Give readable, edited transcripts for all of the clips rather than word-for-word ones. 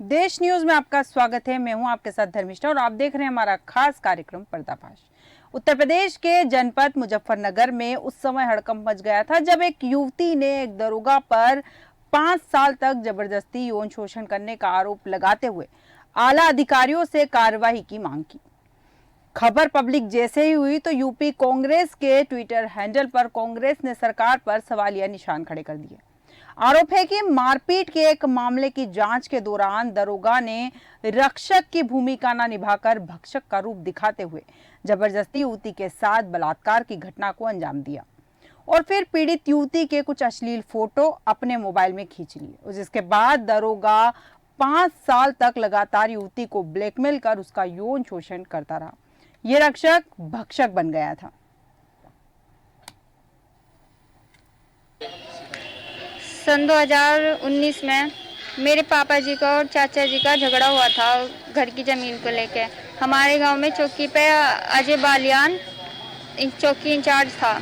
देश न्यूज में आपका स्वागत है। मैं हूं आपके साथ धर्मिष्ठा और आप देख रहे हैं हमारा खास कार्यक्रम पर्दाफाश। उत्तर प्रदेश के जनपद मुजफ्फरनगर में उस समय हड़कंप मच गया था जब एक युवती ने एक दरोगा पर 5 साल तक जबरदस्ती यौन शोषण करने का आरोप लगाते हुए आला अधिकारियों से कार्रवाई की मांग की। खबर पब्लिक जैसे ही हुई तो यूपी कांग्रेस के ट्विटर हैंडल पर कांग्रेस ने सरकार पर सवालिया निशान खड़े कर दिए। आरोप है कि मारपीट के एक मामले की जांच के दौरान दरोगा ने रक्षक की भूमिका न निभाकर भक्षक का रूप दिखाते हुए जबरदस्ती युवती के साथ बलात्कार की घटना को अंजाम दिया और फिर पीड़ित युवती के कुछ अश्लील फोटो अपने मोबाइल में खींच लिए। जिसके बाद दरोगा 5 साल तक लगातार युवती को ब्लैकमेल कर उसका यौन शोषण करता रहा। ये रक्षक भक्षक बन गया था। सन 2019 में मेरे पापा जी का और चाचा जी का झगड़ा हुआ था घर की ज़मीन को लेके। हमारे गांव में चौकी पे अजय बालियान चौकी इंचार्ज था।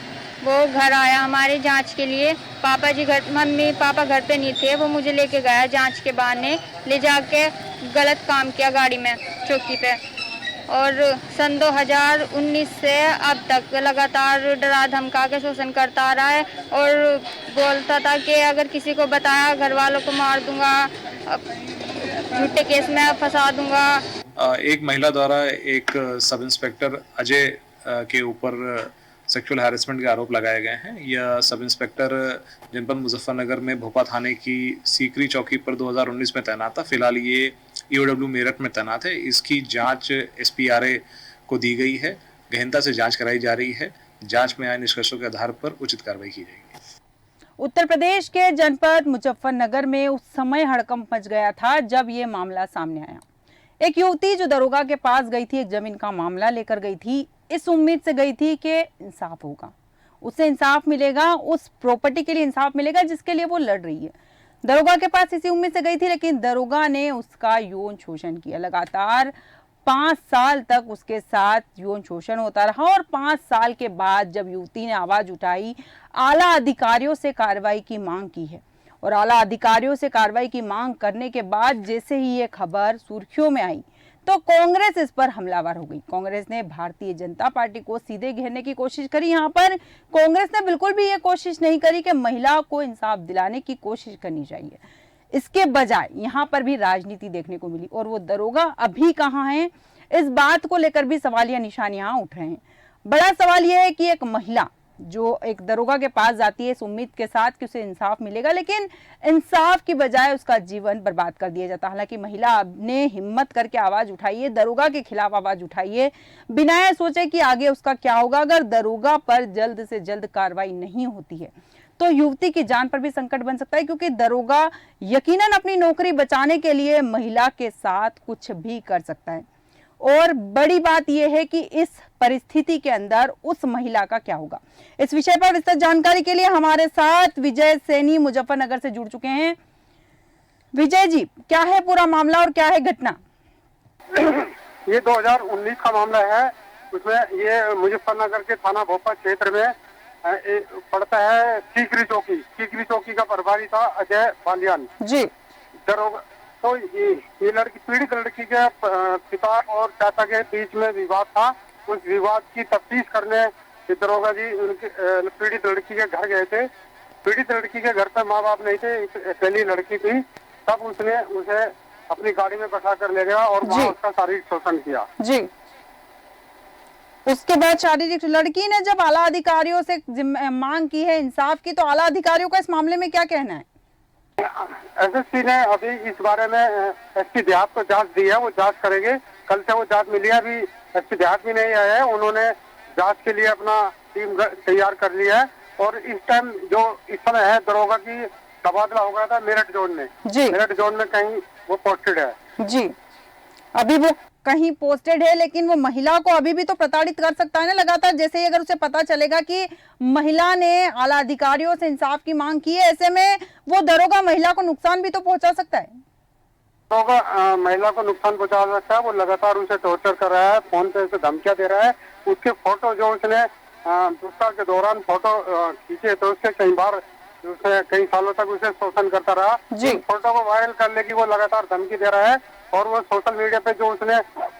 वो घर आया हमारे जांच के लिए। मम्मी पापा घर पे नहीं थे। वो मुझे लेके गया जांच के बहाने, ले जाके गलत काम किया गाड़ी में चौकी पे। और सन 2019 से अब तक लगातार डरा धमका के शोषण करता आ रहा है और बोलता था कि अगर किसी को बताया घर वालों को मार दूंगा, झूठे केस में फंसा दूंगा। एक महिला द्वारा एक सब इंस्पेक्टर अजय के ऊपर सेक्सुअल हैरेसमेंट के आरोप लगाए गए हैं। यह सब इंस्पेक्टर जनपद मुजफ्फरनगर में भोपा थाने की सीकरी चौकी पर 2019 में तैनात था। फिलहाल ये ईओडब्ल्यू मेरठ में तैनात है। इसकी जांच एसपीआरए को दी गई है। गहनता से जांच कराई जा रही है। जांच में आए निष्कर्षों के आधार पर उचित कार्रवाई की जाएगी। उत्तर प्रदेश के जनपद मुजफ्फरनगर में उस समय हड़कंप मच गया था जब ये मामला सामने आया। एक युवती जो दरोगा के पास गई थी, एक जमीन का मामला लेकर गई थी, इस उम्मीद से गई थी कि इंसाफ होगा, उसे इंसाफ मिलेगा, उस प्रॉपर्टी के लिए इंसाफ मिलेगा जिसके लिए वो लड़ रही है। दरोगा के पास इसी उम्मीद से गई थी, लेकिन दरोगा ने उसका यौन शोषण किया। लगातार 5 साल तक उसके साथ यौन शोषण होता रहा और 5 साल के बाद जब युवती ने आवाज उठाई, आला अधिकारियों से कार्रवाई की मांग की है और आला अधिकारियों से कार्रवाई की मांग करने के बाद जैसे ही ये खबर सुर्खियों में आई तो कांग्रेस इस पर हमलावर हो गई। कांग्रेस ने भारतीय जनता पार्टी को सीधे घेरने की कोशिश करी। यहाँ पर कांग्रेस ने बिल्कुल भी ये कोशिश नहीं करी कि महिला को इंसाफ दिलाने की कोशिश करनी चाहिए। इसके बजाय यहाँ पर भी राजनीति देखने को मिली और वो दरोगा अभी कहाँ है, इस बात को लेकर भी सवालिया निशान यहाँ उठ रहे हैं। बड़ा सवाल यह है कि एक महिला जो एक दरोगा के पास जाती है इस उम्मीद के साथ कि उसे इंसाफ मिलेगा, लेकिन इंसाफ की बजाय उसका जीवन बर्बाद कर दिया जाता है। हालांकि महिला ने हिम्मत करके आवाज उठाई है, दरोगा के खिलाफ आवाज उठाई है, बिना यह सोचे कि आगे उसका क्या होगा। अगर दरोगा पर जल्द से जल्द कार्रवाई नहीं होती है तो युवती की जान पर भी संकट बन सकता है, क्योंकि दरोगा यकीनन अपनी नौकरी बचाने के लिए महिला के साथ कुछ भी कर सकता है। और बड़ी बात यह है कि इस परिस्थिति के अंदर उस महिला का क्या होगा। इस विषय पर विस्तृत जानकारी के लिए हमारे साथ विजय सैनी मुजफ्फरनगर से जुड़ चुके हैं। विजय जी, क्या है पूरा मामला और क्या है घटना? ये 2019 का मामला है। उसमें ये मुजफ्फरनगर के थाना भोपा क्षेत्र में पड़ता है। सीकरी चौकी का प्रभारी था अजय बालियान जी। दरोगा। तो ये लड़की, पीड़ित लड़की के पिता और चाचा के बीच में विवाद था। उस विवाद की तफ्तीश करने दरोगा जी उनकी पीड़ित लड़की के घर गए थे। पीड़ित लड़की के घर पे माँ बाप नहीं थे, अकेली लड़की थी। तब उसने उसे अपनी गाड़ी में बैठा कर ले गया और वहाँ उसका शारीरिक शोषण किया जी। उसके बाद शारीरिक, लड़की ने जब आला अधिकारियों से मांग की है इंसाफ की, तो आला अधिकारियों का इस मामले में क्या कहना है? एसएसपी ने अभी इस बारे में एसपी देहात को जांच दी है। वो जांच करेंगे। कल से वो जांच मिली है। अभी एसपी देहात भी नहीं आया है। उन्होंने जांच के लिए अपना टीम तैयार कर लिया है। और इस टाइम जो इस समय है, दरोगा की तबादला हो गया था मेरठ जोन में। मेरठ जोन में कहीं वो पोस्टेड है जी। अभी वो कहीं पोस्टेड है, लेकिन वो महिला को अभी भी तो प्रताड़ित कर सकता है ना लगातार। जैसे ही अगर उसे पता चलेगा कि महिला ने आला अधिकारियों से इंसाफ की मांग की है, ऐसे में वो दरोगा महिला को नुकसान भी तो पहुंचा सकता है। दरोगा महिला को नुकसान पहुंचा सकता है। वो लगातार उसे टॉर्चर कर रहा है, फोन पे उसे धमकियां दे रहा है। उसके फोटो जो उसने दुष्कर्म के दौरान फोटो खींचे तो उससे कई बार उसे कई सालों तक उसे शोषण करता रहा। जी। उस फोटो को वायरल करने की वो लगातार धमकी दे रहा है और वो सोशल मीडिया पे जो उसने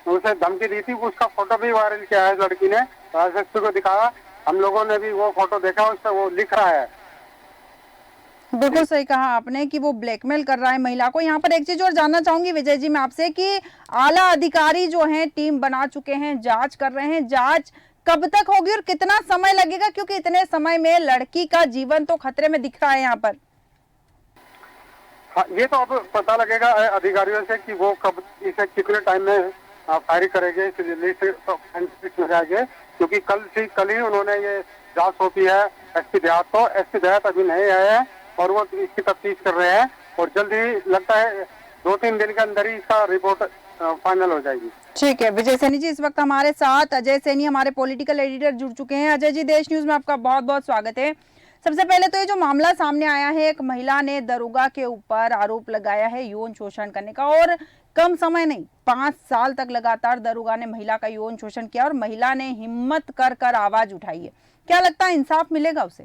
उसे धमकी दी थी उसका फोटो भी वायरल किया है लड़की ने, एसएसपी को दिखाया। हम लोगों ने भी वो फोटो देखा, उस पर वो लिख रहा है। बिल्कुल सही कहा आपने कि वो ब्लैकमेल कर रहा है महिला को। यहाँ पर एक चीज और जानना चाहूंगी विजय जी मैं आपसे कि आला अधिकारी जो हैं टीम बना चुके हैं, जांच कर रहे हैं, जांच कब तक होगी और कितना समय लगेगा, क्योंकि इतने समय में लड़की का जीवन तो खतरे में दिख रहा है यहाँ पर। हाँ, ये तो अब पता लगेगा अधिकारियों से कि वो कब इसे कितने टाइम में फायरिंग करेंगे, लिस्ट में जाएंगे, क्योंकि कल ही उन्होंने ये जांच सौंपी है एसपी देहात को। एसपी देहात अभी नहीं आए हैं और वो इसकी तफ्तीश कर रहे हैं और जल्द ही लगता है 2-3 दिन के अंदर ही इसका रिपोर्ट फाइनल हो जाएगी। ठीक है विजय सैनी जी, इस वक्त हमारे साथ अजय सैनी हमारे पॉलिटिकल एडिटर जुड़ चुके हैं। अजय जी, देश न्यूज में आपका बहुत बहुत स्वागत है। सबसे पहले तो ये जो मामला सामने आया है, एक महिला ने दरोगा के ऊपर आरोप लगाया है यौन शोषण करने का, और कम समय नहीं 5 साल तक लगातार दरोगा ने महिला का यौन शोषण किया और महिला ने हिम्मत कर कर आवाज उठाई है। क्या लगता है इंसाफ मिलेगा उसे?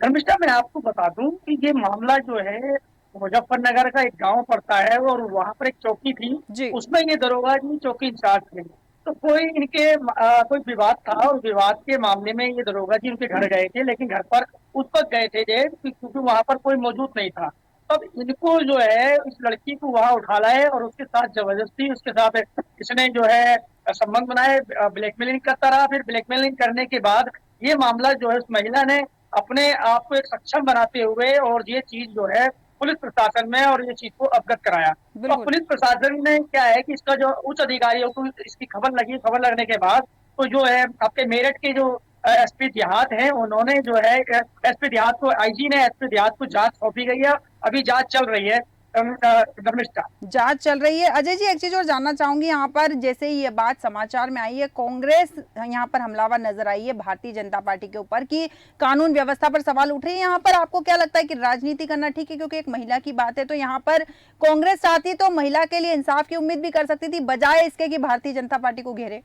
धर्मिष्ठा, मैं आपको बता दूं कि ये मामला जो है मुजफ्फरनगर का एक गांव पड़ता है और वहां पर एक चौकी जी। थी, उसमें ये दरोगा जी चौकी इंचार्ज थे। तो कोई विवाद था और विवाद के मामले में ये दरोगा जी उनके घर गए थे, लेकिन घर पर उस वक्त गए थे क्योंकि वहां पर कोई मौजूद नहीं था। तब इनको जो है इस लड़की को वहां उठा लाए और उसके साथ जबरदस्ती उसके साथ इसने जो है संबंध बनाए, ब्लैकमेलिंग करता रहा। फिर ब्लैकमेलिंग करने के बाद ये मामला जो है उस महिला ने अपने आप को एक सक्षम बनाते हुए और ये चीज जो है पुलिस प्रशासन में और ये चीज को अवगत कराया। और पुलिस प्रशासन ने क्या है कि इसका जो उच्च अधिकारियों को इसकी खबर लगी, खबर लगने के बाद तो जो है आपके मेरठ के जो एसपी देहात हैं उन्होंने जो है एसपी देहात को, आईजी ने एसपी देहात को जांच सौंपी गई है। अभी जांच चल रही है। धर्मिष्ठा, जांच चल रही है। अजय जी, एक चीज और जानना चाहूंगी, यहाँ पर जैसे ही ये बात समाचार में आई है, कांग्रेस यहाँ पर हमलावर नजर आई है भारतीय जनता पार्टी के ऊपर कि कानून व्यवस्था पर सवाल उठ रहे हैं। यहाँ पर आपको क्या लगता है कि राजनीति करना ठीक है? क्योंकि एक महिला की बात है, तो यहाँ पर कांग्रेस चाहती तो महिला के लिए इंसाफ की उम्मीद भी कर सकती थी, बजाय इसके कि भारतीय जनता पार्टी को घेरे।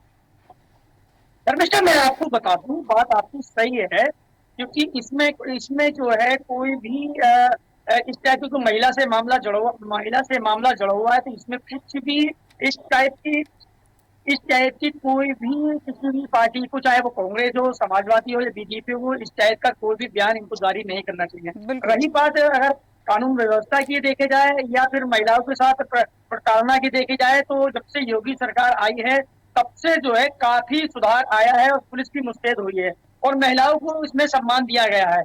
धर्मिष्ठा, मैं आपको बता दूं, बात आपकी सही है, क्योंकि इसमें जो है कोई भी इस टाइप की महिला से मामला जुड़ा हुआ है, तो इसमें कुछ भी इस टाइप की कोई भी किसी भी पार्टी को, चाहे वो कांग्रेस हो, समाजवादी हो या बीजेपी हो, इस टाइप का कोई भी बयान इनको जारी नहीं करना चाहिए। रही बात अगर कानून व्यवस्था की देखे जाए या फिर महिलाओं के साथ प्रताड़ना की देखे जाए, तो जब से योगी सरकार आई है तब से जो है काफी सुधार आया है और पुलिस की मुस्तैद हुई है और महिलाओं को इसमें सम्मान दिया गया है।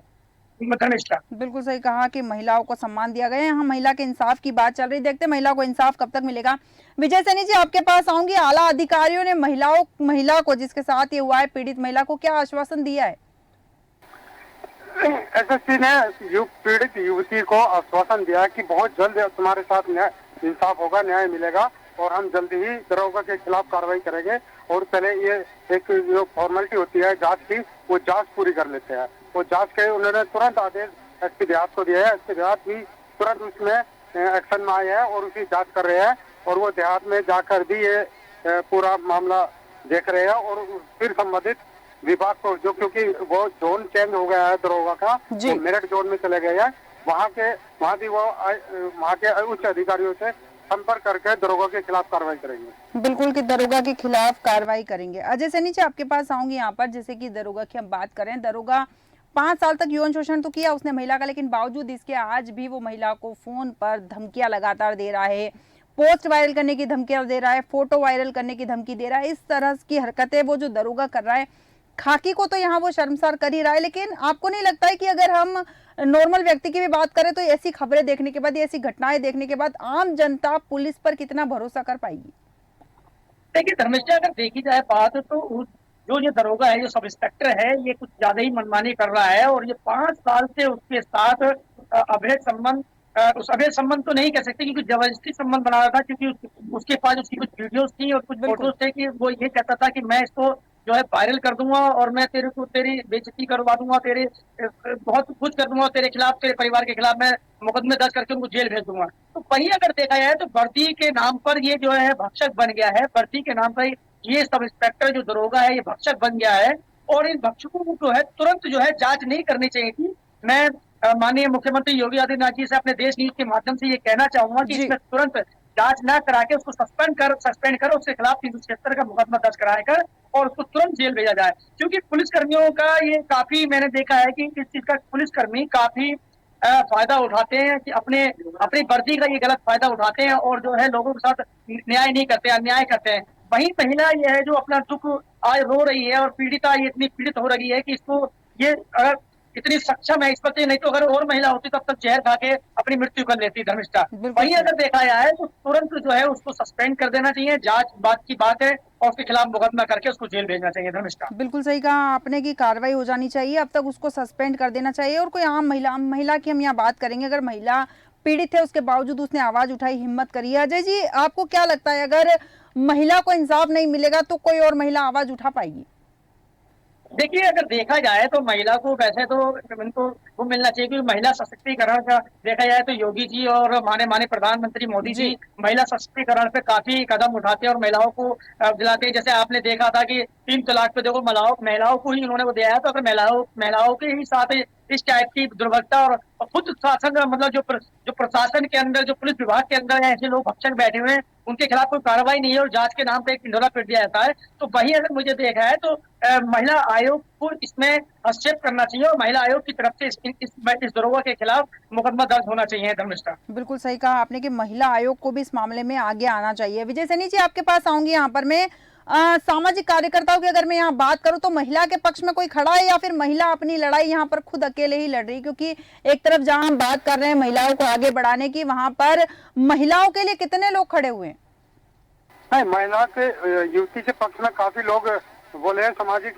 बिल्कुल सही कहा कि महिलाओं को सम्मान दिया गया है। यहाँ महिला के इंसाफ की बात चल रही, देखते हैं महिला को इंसाफ कब तक मिलेगा। विजय सैनी जी, आपके पास आऊंगी। आला अधिकारियों ने महिला को जिसके साथ ये हुआ है, पीड़ित महिला को क्या आश्वासन दिया है? एसएसपी ने पीड़ित युवती को आश्वासन दिया कि बहुत जल्द तुम्हारे साथ इंसाफ होगा, न्याय मिलेगा और हम जल्दी ही दरोगा के खिलाफ कार्रवाई करेंगे। और पहले ये एक जो फॉर्मेलिटी होती है जांच की, वो जांच पूरी कर लेते हैं। वो जांच के उन्होंने तुरंत आदेश एसपी देहात को दिया है। एसपी देहात भी तुरंत उसमें एक्शन में आए हैं और उसकी जांच कर रहे हैं और वो देहात में जाकर भी ये पूरा मामला देख रहे हैं और फिर संबंधित विभाग को, जो क्योंकि वो जोन चेंज हो गया है दरोगा का, तो मेरठ जोन में चले गए हैं, वहाँ भी वो वहाँ के उच्च अधिकारियों से संपर्क करके दरोगा के खिलाफ कार्रवाई करेंगे। बिल्कुल कि दरोगा के खिलाफ कार्रवाई करेंगे। अजय सैनी जी, आपके पास आऊंगी यहाँ पर। जैसे कि दरोगा की हम बात करें, दरोगा 5 साल तक यौन शोषण तो किया उसने महिला का, लेकिन बावजूद इसके आज भी वो महिला को फोन पर धमकियां लगातार दे रहा है, पोस्ट वायरल करने की धमकियां दे रहा है, फोटो वायरल करने की धमकी दे रहा है। इस तरह की हरकतें वो जो दरोगा कर रहा है, खाकी को तो यहाँ वो शर्मसार कर ही रहा है। लेकिन आपको नहीं लगता है कि अगर हम नॉर्मल व्यक्ति की भी बात करें तो ऐसी खबरें देखने के बाद, ऐसी घटनाएं देखने के बाद आम जनता पुलिस पर कितना भरोसा कर पाएगी? देखिए धर्मिष्ठा, अगर देखी जाए बात तो जो ये दरोगा है, जो सब इंस्पेक्टर है, ये कुछ ज्यादा ही मनमानी कर रहा है और ये 5 साल से उसके साथ अवैध संबंध, उस अवैध संबंध तो नहीं कह सकते क्योंकि जबरदस्ती संबंध बना रहा था, क्योंकि उसके पास उसकी कुछ वीडियोस थी और कुछ फोटोज थे कि वो ये कहता था कि मैं इसको जो है वायरल कर दूंगा और मैं तेरी बेइज्जती करवा दूंगा, तेरे बहुत कुछ कर दूंगा, तेरे खिलाफ, तेरे परिवार के खिलाफ मैं मुकदमे दर्ज करके उनको जेल भेज दूंगा। तो वहीं अगर देखा जाए तो वर्दी के नाम पर ये जो है भक्षक बन गया है। वर्दी के नाम पर ये सब इंस्पेक्टर जो दरोगा है ये भक्षक बन गया है और इन भक्षकों को जो है तुरंत जो है जांच नहीं करनी चाहिए थी, मैं माननीय मुख्यमंत्री योगी आदित्यनाथ जी से अपने देश न्यूज के माध्यम से ये कहना चाहूंगा कि जी। इसमें तुरंत जांच न करा के उसको सस्पेंड कर उसके खिलाफ 376 का मुकदमा दर्ज कराया कर और उसको तुरंत जेल भेजा जाए। क्योंकि पुलिस कर्मियों का ये काफी मैंने देखा है कि इस चीज का पुलिस कर्मी काफी फायदा उठाते हैं कि अपने अपनी वर्दी का ये गलत फायदा उठाते हैं और जो है लोगों के साथ न्याय नहीं करते, अन्याय करते हैं। वहीं महिला ये है जो अपना दुख आज रो रही है और पीड़िता ये इतनी पीड़ित हो रही है कि इसको ये अगर इतनी सक्षम है इस पर, नहीं तो अगर और महिला होती तब तक जहर खा के अपनी मृत्यु कर लेती धर्मिष्ठा। बिल्कुल वहीं सही। अगर देखा जाए तो तुरंत जो है उसको सस्पेंड कर देना चाहिए, जांच बात की बात है, और उसके खिलाफ मुकदमा करके उसको जेल भेजना चाहिए धर्मिष्ठा। बिल्कुल सही कहा आपने कि कार्रवाई हो जानी चाहिए, अब तक उसको सस्पेंड कर देना चाहिए। और कोई आम महिला की हम यहाँ बात करेंगे, अगर महिला पीड़ित है उसके बावजूद उसने आवाज उठाई, हिम्मत करी है। अजय जी, आपको क्या लगता है अगर महिला को इंसाफ नहीं मिलेगा तो कोई और महिला आवाज उठा पाएगी? देखिए, अगर देखा जाए तो महिला को वैसे तो इनको वो मिलना चाहिए, क्योंकि महिला सशक्तिकरण का देखा जाए तो योगी जी और माने माने प्रधानमंत्री मोदी जी जी। महिला सशक्तिकरण पे काफी कदम उठाते हैं और महिलाओं को दिलाते हैं। जैसे आपने देखा था कि 3 तलाक पे देखो महिलाओं को ही उन्होंने वो दिया है, तो अगर महिलाओं के ही साथ इस टाइप की दुर्घटना और खुद शासन मतलब जो प्रशासन के अंदर, जो पुलिस विभाग के अंदर ऐसे लोग भक्षक बैठे हुए हैं, उनके खिलाफ कोई कार्रवाई नहीं है और जांच के नाम पे एक ढिंढोरा पीट दिया जाता है। तो वही अगर मुझे देखा है तो महिला आयोग को इसमें हस्तक्षेप करना चाहिए और महिला आयोग की तरफ से इस दरोगा के खिलाफ मुकदमा दर्ज होना चाहिए धर्मिष्ठा। बिल्कुल सही कहा आपने कि महिला आयोग को भी इस मामले में आगे आना चाहिए। विजय सैनी जी, आपके पास आऊंगी यहाँ पर मैं। सामाजिक कार्यकर्ताओं की अगर मैं यहाँ बात करूं तो महिला के पक्ष में कोई खड़ा है या फिर महिला अपनी लड़ाई यहाँ पर खुद अकेले ही लड़ रही? क्योंकि एक तरफ जहां हम बात कर रहे हैं महिलाओं को आगे बढ़ाने की, वहां पर महिलाओं के लिए कितने लोग खड़े हुए हैं? नहीं, महिला के युवती के पक्ष में काफी लोग बोले हैं, सामाजिक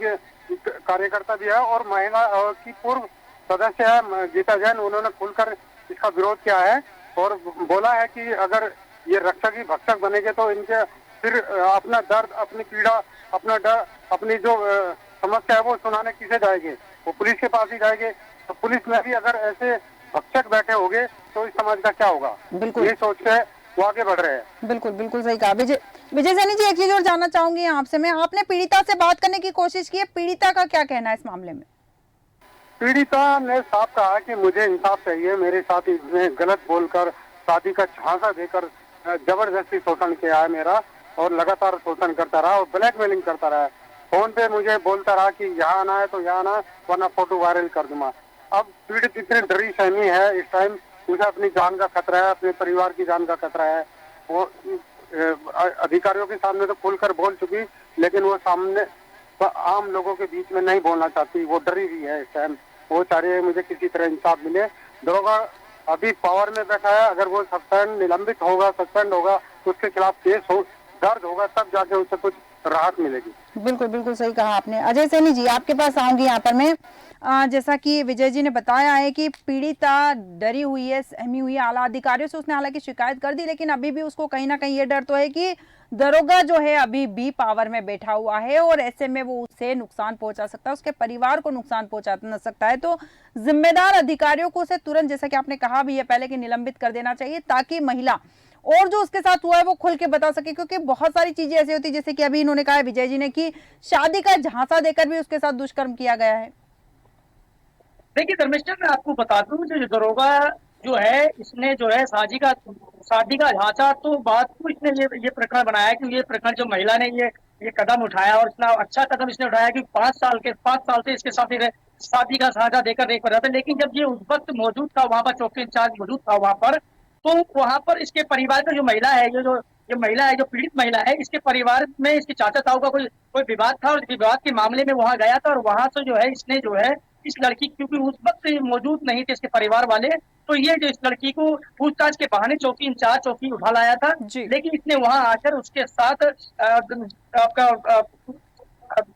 कार्यकर्ता भी है और महिला की पूर्व सदस्य है गीता जैन, उन्होंने खुलकर इसका विरोध किया है और बोला है कि अगर ये रक्षक ही भक्षक बनेंगे तो इनके फिर अपना दर्द, अपनी पीड़ा, अपना डर, अपनी जो समस्या है वो सुनाने किसे जाएंगे? वो पुलिस के पास ही जाएंगे। तो पुलिस में भी अगर ऐसे भक्षक बैठे होंगे तो इस समाज का क्या होगा? बिल्कुल। ये सोच के वो आगे बढ़ रहे हैं। बिल्कुल बिल्कुल सही कहा। विजय सैनी जी, एक चीज और जानना चाहूंगी आपसे मैं, आपने पीड़िता से बात करने की कोशिश की है, पीड़िता का क्या कहना है इस मामले में? पीड़िता ने साफ कहा कि मुझे इंसाफ चाहिए, मेरे साथ इसने गलत बोलकर शादी का झांसा देकर जबरदस्ती शोषण किया है मेरा, और लगातार शोषण करता रहा और ब्लैकमेलिंग करता रहा। फोन पे मुझे बोलता रहा कि यहाँ आना है तो यहाँ आना, वरना फोटो वायरल कर दूंगा। अब पीड़ित इतनी डरी सहमी है इस टाइम, मुझे अपनी जान का खतरा है, अपने परिवार की जान का खतरा है। वो अधिकारियों के सामने तो खुलकर बोल चुकी, लेकिन वो सामने आम लोगों के बीच में नहीं बोलना चाहती, वो डरी हुई है इस टाइम। वो चाह रही है मुझे किसी तरह इंसाफ मिले। दरोगा अभी पावर में बैठा है, अगर वो निलंबित होगा, सस्पेंड होगा तो उसके खिलाफ केस दर्ज होगा, तब जाके उसे कुछ राहत मिलेगी। बिल्कुल बिल्कुल सही कहा आपने। अजय सैनी जी, आपके पास आऊंगी यहाँ पर मैं। जैसा कि विजय जी ने बताया है कि पीड़िता डरी हुई है, सहमी हुई है, आला अधिकारियों से उसने हालांकि शिकायत कर दी, लेकिन अभी भी उसको कहीं ना कहीं ये डर तो है कि दरोगा जो है अभी भी पावर में बैठा हुआ है और ऐसे में वो उसे नुकसान पहुंचा सकता है, उसके परिवार को नुकसान पहुंचा सकता है। तो जिम्मेदार अधिकारियों को उसे तुरंत, जैसा कि आपने कहा भी है पहले, कि निलंबित कर देना चाहिए, ताकि महिला और जो उसके साथ हुआ है वो खुल के बता सके। क्योंकि बहुत सारी चीजें ऐसी होती, जैसे कि अभी इन्होंने कहा है विजय जी ने, कि शादी का झांसा देकर भी उसके साथ दुष्कर्म किया गया है। देखिए धर्मेश्वर, मैं आपको बता दूं, जो दरोगा जो है इसने जो है शादी का ढांचा तो बात को इसने ये प्रकरण बनाया कि ये प्रकरण जो महिला ने ये कदम उठाया और इतना अच्छा कदम इसने उठाया कि 5 साल से इसके साथ शादी का साझा देकर रेप कर रहा था। लेकिन जब ये उस वक्त मौजूद था वहां पर, चौकी इंचार्ज मौजूद था वहां पर, तो वहां पर इसके परिवार का जो महिला है, जो महिला है, जो पीड़ित महिला है, इसके परिवार में इसके चाचा ताऊ का कोई विवाद था और विवाद के मामले में वहां गया था और वहां से जो है इसने जो है इस लड़की, क्योंकि उस वक्त मौजूद नहीं थे इसके परिवार वाले, तो ये जो इस लड़की को पूछताछ के बहाने चौकी इंचार्ज चौकी उठा लाया था। लेकिन इसने वहां आकर उसके साथ आपका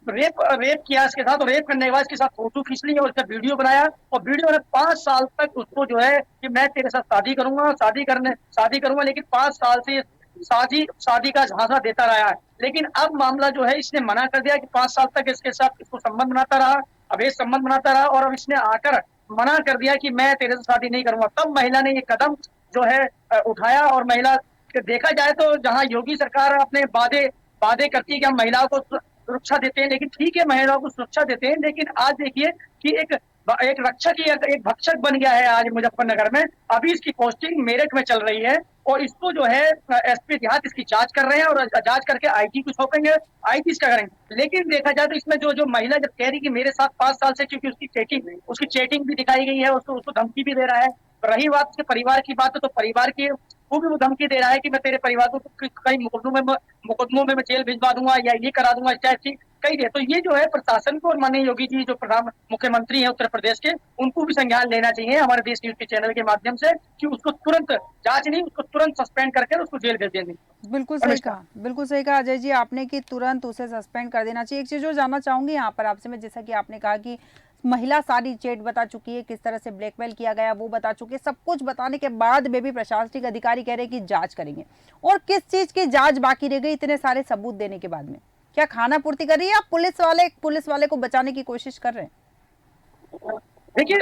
रेप किया इसके साथ, और रेप करने के बाद इसके साथ फोटो खींच ली और उसका वीडियो बनाया, और वीडियो ने 5 साल तक उसको जो है कि मैं तेरे साथ शादी करूंगा, लेकिन 5 साल से शादी का झांसा देता रहा है। लेकिन अब मामला जो है इसने मना कर दिया कि 5 साल तक इसके साथ इसको संबंध बनाता रहा, अवैध संबंध बनाता रहा, और अब इसने आकर मना कर दिया कि मैं तेरे से शादी नहीं करूंगा। तब महिला ने ये कदम जो है उठाया, और महिला देखा जाए तो जहां योगी सरकार अपने वादे करती है कि हम महिलाओं को सुरक्षा देते हैं, लेकिन ठीक है महिलाओं को सुरक्षा देते हैं, लेकिन आज देखिए कि एक एक रक्षक या एक भक्षक बन गया है आज मुजफ्फरनगर में। अभी इसकी पोस्टिंग मेरठ में चल रही है और इसको जो है एसपी देहात इसकी जांच कर रहे हैं और जांच करके आईजी को सौंपेंगे, आईजी इसका करेंगे। लेकिन देखा जाए तो इसमें जो महिला जब कह रही कि मेरे साथ 5 साल से, क्योंकि उसकी चैटिंग भी दिखाई गई है, उसको धमकी भी दे रहा है। रही बात उसके परिवार की बात, तो परिवार की वो भी वो धमकी दे रहा है कि मैं तेरे परिवार को कई मुकदमों में मैं जेल भिजवा दूंगा या ये करा दूंगा, इस टाइप की कई दे। तो ये जो है प्रशासन को और माननीय योगी जी जो प्रधान मुख्यमंत्री हैं उत्तर प्रदेश के, उनको भी संज्ञान लेना चाहिए हमारे देश न्यूज के चैनल के माध्यम से कि उसको तुरंत जांच नहीं, उसको तुरंत सस्पेंड करके उसको जेल भेज देंगे। बिल्कुल सही कहा, बिल्कुल सही कहा अजय जी आपने कि तुरंत उसे सस्पेंड कर देना चाहिए। एक चीज और जानना चाहूंगी यहाँ पर आपसे मैं, जैसा कि आपने कहा कि महिला सारी चैट बता चुकी है, किस तरह से ब्लैकमेल किया गया वो बता चुकी है, सब कुछ बताने के बाद में भी प्रशासनिक अधिकारी कह रहे हैं कि जांच करेंगे। और किस चीज की जांच बाकी रह गई इतने सारे सबूत देने के बाद में? क्या खाना पूर्ति कर रही है या पुलिस वाले को बचाने की कोशिश कर रहे हैं? देखिए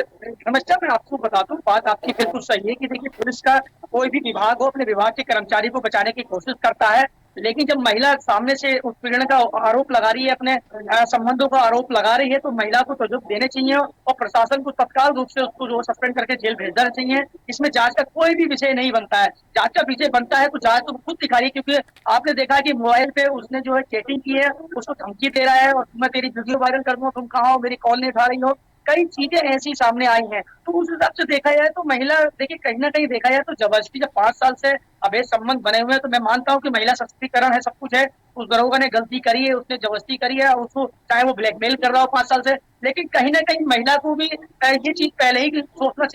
नमस्कार, मैं आपको बता दूं, बात आपकी बिल्कुल सही है कि देखिए पुलिस का कोई भी विभाग हो अपने विभाग के कर्मचारी को बचाने की कोशिश करता है, लेकिन जब महिला सामने से उत्पीड़न का आरोप लगा रही है, अपने संबंधों का आरोप लगा रही है, तो महिला को तजुर्ब देने चाहिए और प्रशासन को तत्काल रूप से उसको जो सस्पेंड करके जेल भेज देना चाहिए। इसमें जांच का कोई भी विषय नहीं बनता है। जांच का विषय बनता है तो जांच तो खुद दिखा रही है, क्योंकि आपने देखा कि मोबाइल पे उसने जो है चैटिंग की है, उसको धमकी दे रहा है और मैं तेरी वीडियो वायरल कर दूंगा, तुम कहाँ हो, मेरी कॉल नहीं उठा रही हो, कई चीजें ऐसी सामने आई हैं। तो उस हिसाब से देखा जाए तो महिला, देखिए कहीं ना कहीं देखा जाए तो जबरदस्ती, जब 5 साल से अवैध संबंध बने हुए हैं, तो मैं मानता हूँ कि महिला सशक्तिकरण है, सब कुछ है। उस दरोगा ने गलती करी है, उसने जबरदस्ती करी है, उसको चाहे वो ब्लैकमेल कर रहा हो 5 साल से, लेकिन कहीं ना कहीं महिला को भी ये चीज पहले ही सोचना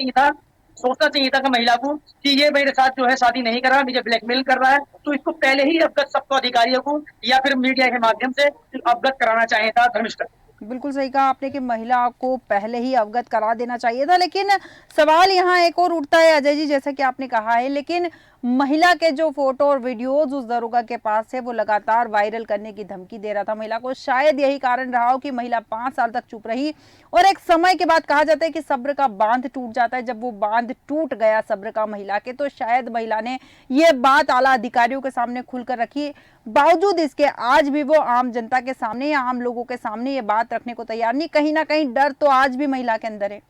चाहिए था कि महिला को कि ये मेरे साथ जो है शादी नहीं कर रहा, मुझे ब्लैकमेल कर रहा है, तो इसको पहले ही अवगत सबको अधिकारियों को या फिर मीडिया के माध्यम से अवगत कराना चाहिए था। धर्मिष्ठ बिल्कुल सही कहा आपने कि महिला को पहले ही अवगत करा देना चाहिए था। लेकिन सवाल यहाँ एक और उठता है अजय जी, जैसा कि आपने कहा है, लेकिन महिला के जो फोटो और वीडियोज उस दरोगा के पास है वो लगातार वायरल करने की धमकी दे रहा था महिला को। शायद यही कारण रहा हो कि महिला 5 साल तक चुप रही और एक समय के बाद कहा जाता है कि सब्र का बांध टूट जाता है। जब वो बांध टूट गया सब्र का महिला के, तो शायद महिला ने ये बात आला अधिकारियों के सामने खुलकर रखी। बावजूद इसके आज भी वो आम जनता के सामने या आम लोगों के सामने ये बात रखने को तैयार नहीं। कहीं ना कहीं डर तो आज भी महिला के अंदर है।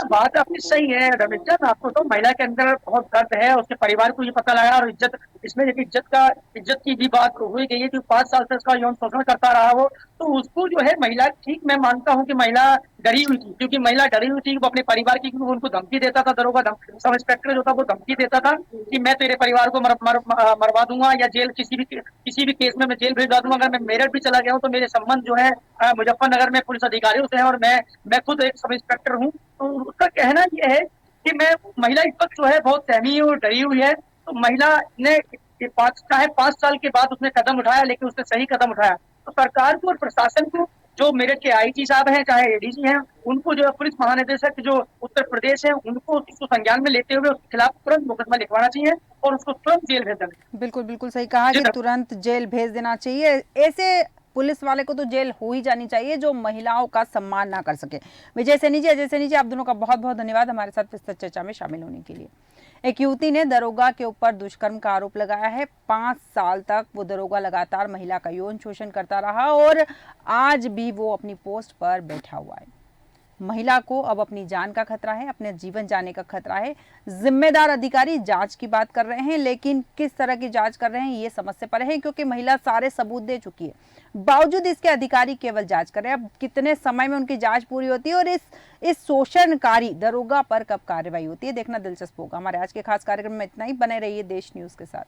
बात आपकी सही है रविचंद, आपको तो महिला के अंदर बहुत दर्द है, उसके परिवार को ये पता लगा और इज्जत, इसमें इज्जत की भी बात हुई गई है कि 5 साल से उसका यौन शोषण करता रहा वो, तो उसको जो है महिला, ठीक मैं मानता हूँ कि महिला डरी हुई थी, क्योंकि महिला डरी हुई थी वो अपने परिवार की, क्योंकि उनको धमकी देता था दरोगा, सब इंस्पेक्टर जो था वो धमकी देता था कि मैं तेरे परिवार को मरवा दूंगा या जेल किसी भी केस में मैं जेल भेजवा दूंगा। अगर मैं मेरठ भी चला गया हूँ तो मेरे संबंध जो है मुजफ्फरनगर में पुलिस अधिकारियों से है और मैं खुद एक सब इंस्पेक्टर हूँ। तो उसका कहना यह है कि मैं, महिला इस वक्त जो है बहुत सहमी और डरी हुई है। तो महिला ने चाहे 5 साल के बाद उसने कदम उठाया, लेकिन उसने सही कदम उठाया। तो सरकार को और प्रशासन को, जो मेरठ के आईजी साहब हैं चाहे एडीजी हैं, उनको जो पुलिस महानिदेशक जो उत्तर प्रदेश है, उनको इसको संज्ञान में लेते हुए उसके खिलाफ तुरंत मुकदमा लिखवाना चाहिए और उसको तुरंत जेल भेज देना। बिल्कुल सही कहा कि तुरंत जेल भेज देना चाहिए। ऐसे पुलिस वाले को तो जेल हो ही जानी चाहिए जो महिलाओं का सम्मान ना कर सके। विजय सैनी जी, अजय सैनी जी, आप दोनों का बहुत बहुत धन्यवाद हमारे साथ विस्तृत चर्चा में शामिल होने के लिए। एक युवती ने दरोगा के ऊपर दुष्कर्म का आरोप लगाया है। 5 साल तक वो दरोगा लगातार महिला का यौन शोषण करता रहा और आज भी वो अपनी पोस्ट पर बैठा हुआ है। महिला को अब अपनी जान का खतरा है, अपने जीवन जाने का खतरा है। जिम्मेदार अधिकारी जांच की बात कर रहे हैं, लेकिन किस तरह की जांच कर रहे हैं ये समझ से परे है, क्योंकि महिला सारे सबूत दे चुकी है। बावजूद इसके अधिकारी केवल जांच कर रहे हैं। अब कितने समय में उनकी जांच पूरी होती है और इस शोषणकारी दरोगा पर कब कार्रवाई होती है, देखना दिलचस्प होगा। हमारे आज के खास कार्यक्रम में इतना ही। बने रहिए देश न्यूज के साथ।